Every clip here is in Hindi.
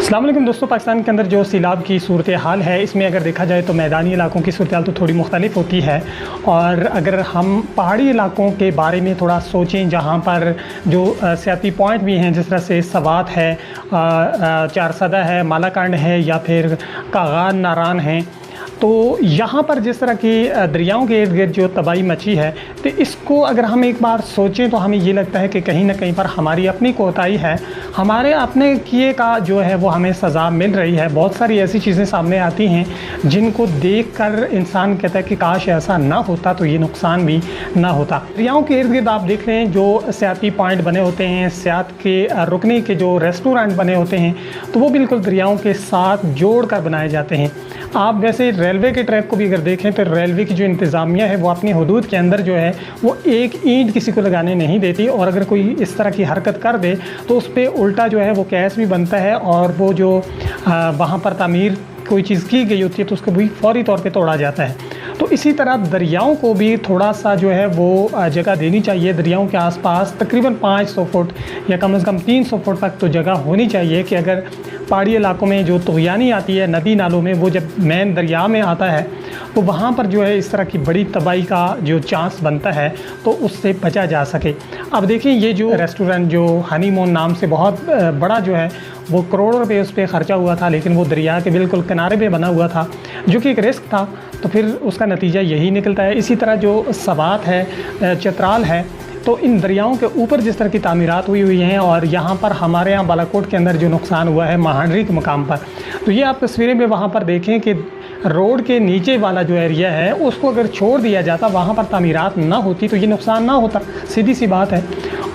अस्सलाम वालेकुम दोस्तों, पाकिस्तान के अंदर जो सैलाब की सूरत हाल है, इसमें अगर देखा जाए तो मैदानी इलाकों की सूरत हाल तो थोड़ी मुख्तलिफ होती है। और अगर हम पहाड़ी इलाकों के बारे में थोड़ा सोचें, जहाँ पर जो सियाती पॉइंट भी हैं, जिस तरह से सवात है, चारसदा है, मालाकांड है या फिर कागान नारान हैं, तो यहाँ पर जिस तरह की दरियाओं के इर्द गिर्द जो तबाही मची है, तो इसको अगर हम एक बार सोचें तो हमें ये लगता है कि कहीं ना कहीं पर हमारी अपनी कोताही है, हमारे अपने किए का जो है वो हमें सज़ा मिल रही है। बहुत सारी ऐसी चीज़ें सामने आती हैं जिनको देखकर इंसान कहता है कि काश ऐसा ना होता तो ये नुकसान भी ना होता। दरियाओं के इर्द गिर्द आप देख रहे हैं जो सियाती पॉइंट बने होते हैं, सियात के रुकने के जो रेस्टोरेंट बने होते हैं, तो वो बिल्कुल दरियाओं के साथ जोड़ कर बनाए जाते हैं। आप वैसे रेलवे के ट्रैक को भी अगर देखें तो रेलवे की जो इंतज़ामिया है वो अपनी हदूद के अंदर जो है वो एक ईंट किसी को लगाने नहीं देती, और अगर कोई इस तरह की हरकत कर दे तो उस पर उल्टा जो है वो केस भी बनता है, और वो जो वहाँ पर तामीर कोई चीज़ की गई होती है तो उसको भी फौरी तौर पे तोड़ा जाता है। तो इसी तरह दरियाओं को भी थोड़ा सा जो है वो जगह देनी चाहिए। दरियाओं के आसपास तकरीबन 500 फुट या कम से कम 300 फुट तक तो जगह होनी चाहिए कि अगर पहाड़ी इलाकों में जो तुग़यानी आती है नदी नालों में, वो जब मेन दरिया में आता है तो वहाँ पर जो है इस तरह की बड़ी तबाही का जो चांस बनता है तो उससे बचा जा सके। अब देखिए, ये जो रेस्टोरेंट जो हनीमून नाम से बहुत बड़ा जो है वो करोड़ों रुपए उस पर ख़र्चा हुआ था, लेकिन वो दरिया के बिल्कुल किनारे पे बना हुआ था, जो कि एक रिस्क था, तो फिर उसका नतीजा यही निकलता है। इसी तरह जो सवात है, चतराल है, तो इन दरियाओं के ऊपर जिस तरह की तामीरात हुई हैं, और यहाँ पर हमारे यहाँ बालाकोट के अंदर जो नुकसान हुआ है महांडरी के मकाम पर, तो ये आप तस्वीरें में वहाँ पर देखें कि रोड के नीचे वाला जो एरिया है उसको अगर छोड़ दिया जाता, वहाँ पर तामीरात ना होती तो ये नुकसान ना होता, सीधी सी बात है।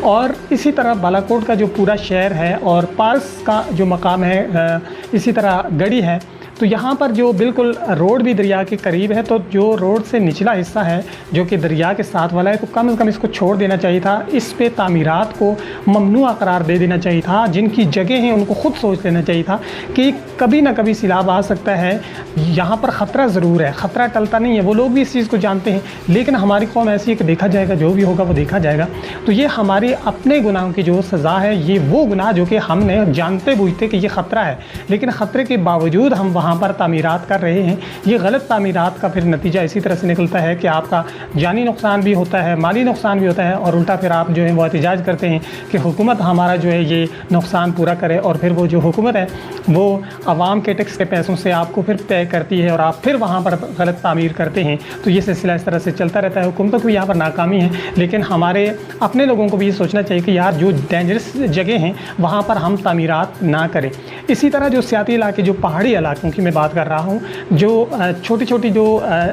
और इसी तरह बालाकोट का जो पूरा शहर है और पास का जो मकाम है, इसी तरह गढ़ी है, तो यहाँ पर जो बिल्कुल रोड भी दरिया के करीब है, तो जो रोड से निचला हिस्सा है जो कि दरिया के साथ वाला है, तो कम से कम इसको छोड़ देना चाहिए था। इस पे तामीरात को ममनुआ करार दे देना चाहिए था। जिनकी जगह हैं उनको ख़ुद सोच लेना चाहिए था कि कभी ना कभी सैलाब आ सकता है, यहाँ पर ख़तरा ज़रूर है, ख़तरा टलता नहीं है। वो लोग भी इस चीज़ को जानते हैं, लेकिन हमारी कौम ऐसी है कि देखा जाएगा, जो भी होगा वो देखा जाएगा। तो ये हमारे अपने गुनाहों की जो सज़ा है, ये वो गुनाह जो कि हमने जानते बूझते कि ये ख़तरा है, लेकिन ख़तरे के बावजूद हम वहाँ पर तामीरात कर रहे हैं। ये गलत तामीरात का फिर नतीजा इसी तरह से निकलता है कि आपका जानी नुकसान भी होता है, माली नुकसान भी होता है, और उल्टा फिर आप जो है वो एहतजाज करते हैं कि हुकूमत हमारा जो है ये नुकसान पूरा करे, और फिर वो जो हुकूमत है वो आवाम के टैक्स के पैसों से आपको फिर पे करती है और आप फिर वहाँ पर गलत तामीर करते हैं। तो ये सिलसिला इस तरह से चलता रहता है। हुकूमतों की यहाँ पर नाकामी है, लेकिन हमारे अपने लोगों को भी ये सोचना चाहिए कि यार जो डेंजरस जगह हैं वहाँ पर हम तामीरात ना करें। इसी तरह जो सियाती इलाके, जो पहाड़ी इलाकों की मैं बात कर रहा हूँ, जो छोटी छोटी जो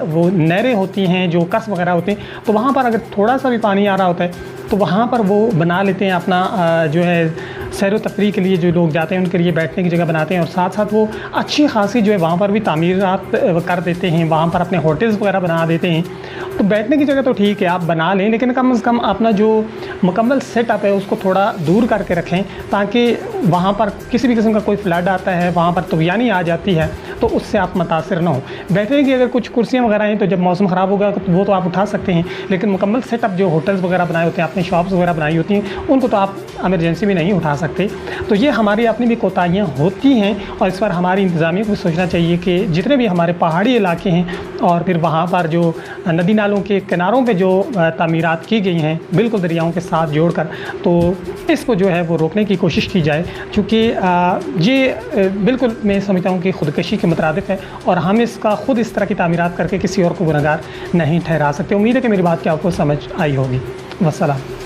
वो नहरें होती हैं, जो कस वगैरह होते हैं, तो वहाँ पर अगर थोड़ा सा भी पानी आ रहा होता है तो वहाँ पर वो बना लेते हैं अपना जो है सैर व तफरीह के लिए जो लोग जाते हैं उनके लिए बैठने की जगह बनाते हैं, और साथ साथ वो अच्छी खासी जो है वहाँ पर भी तामीरात कर देते हैं, वहाँ पर अपने होटल्स वगैरह बना देते हैं। तो बैठने की जगह तो ठीक है आप बना लें, लेकिन कम से कम अपना जो मुकम्मल सेटअप है उसको थोड़ा दूर करके रखें, ताकि वहाँ पर किसी भी किस्म का कोई फ्लड आता है, वहाँ पर तुग़यानी आ जाती है, तो उससे आप मुतासिर ना हो। बैठने की अगर कुछ कुर्सियाँ वगैरह हैं तो जब मौसम ख़राब होगा तो वो तो आप उठा सकते हैं, लेकिन मुकम्मल सेटअप जो होटल्स वगैरह बनाए होते हैं, अपने शॉप्स वगैरह बनाई होती हैं, उनको तो आप एमरजेंसी में नहीं उठा सकते। तो ये हमारी अपनी भी कोताहियाँ होती हैं, और इस पर हमारी इंतज़ामिया को सोचना चाहिए कि जितने भी हमारे पहाड़ी इलाके हैं और फिर वहाँ पर जो नदी नालों के किनारों पे जो तामीरात की गई हैं बिल्कुल दरियाओं के साथ जोड़कर, तो इसको जो है वो रोकने की कोशिश की जाए, क्योंकि ये बिल्कुल मैं समझता हूँ कि ख़ुदकशी के मुतरादिफ है, और हम इसका ख़ुद इस तरह की तामीरात करके किसी और को गुनहगार नहीं ठहरा सकते। उम्मीद है कि मेरी बात की आपको समझ आई होगी। वस्सलाम।